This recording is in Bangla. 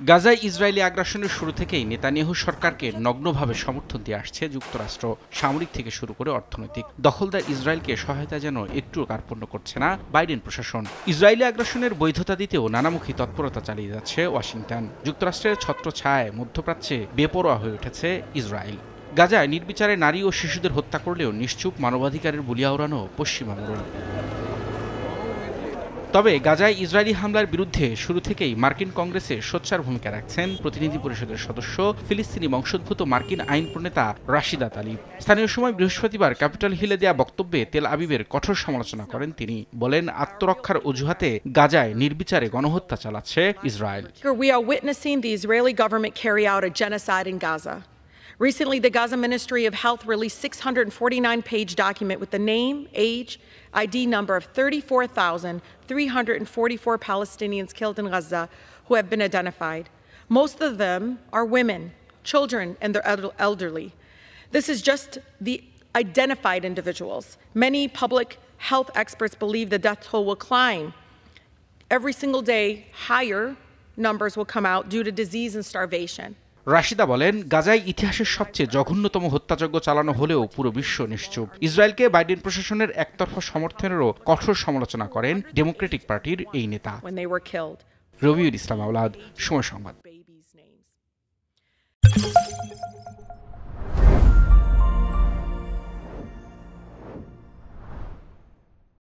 গাজায় ইসরায়েলি আগ্রাসনের শুরু থেকেই নেতানিয়াহু সরকারকে নগ্নভাবে সমর্থন দিয়ে আসছে যুক্তরাষ্ট্র। সামরিক থেকে শুরু করে অর্থনৈতিক দখলদার ইসরায়েলকে সহায়তা যেন একটুও কার্পণ্য করছে না বাইডেন প্রশাসন। ইসরায়েলি আগ্রাসনের বৈধতা দিতেও নানামুখী তৎপরতা চালিয়ে যাচ্ছে ওয়াশিংটন। যুক্তরাষ্ট্রের ছত্রছায়ায় মধ্যপ্রাচ্যে বেপরোয়া হয়ে উঠেছে ইসরায়েল। গাজায় নির্বিচারে নারী ও শিশুদের হত্যা করলেও নিশ্চুপ মানবাধিকারের বুলিয়া ওড়ানো পশ্চিমা মোড়ল। তবে গাজায় ইসরায়েলি হামলার বিরুদ্ধে শুরু থেকেই মার্কিন কংগ্রেসে সোচ্চার ভূমিকা রাখছেন প্রতিনিধি পরিষদের সদস্য ফিলিস্তিনি বংশোদ্ভূত মার্কিন আইন প্রণেতা রাশিদা তালিব। স্থানীয় সময় বৃহস্পতিবার ক্যাপিটল হিলে দেয়া বক্তব্যে তেল আবিবের কঠোর সমালোচনা করেন তিনি। বলেন, আত্মরক্ষার অজুহাতে গাজায় নির্বিচারে গণহত্যা চালাচ্ছে Israel. We are witnessing the Israeli government carry out a genocide in Gaza. Recently, the Gaza Ministry of Health released 649-page document with the name, age, ID number of 34,344 Palestinians killed in Gaza who have been identified. Most of them are women, children, and their elderly. This is just the identified individuals. Many public health experts believe the death toll will climb. Every single day, higher numbers will come out due to disease and starvation. Rashida বলেন, গাজায় ইতিহাসের সবচেয়ে জঘন্যতম হত্যাযজ্ঞ চালানো হলেও পুরো বিশ্ব নিশ্চুপ। ইসরায়েলকে বাইডেন প্রশাসনের একতরফা সমর্থনেরও কঠোর সমালোচনা করেন ডেমোক্রেটিক পার্টির এই নেতা। রবিউল ইসলাম আওলাদ, সময় সংবাদ।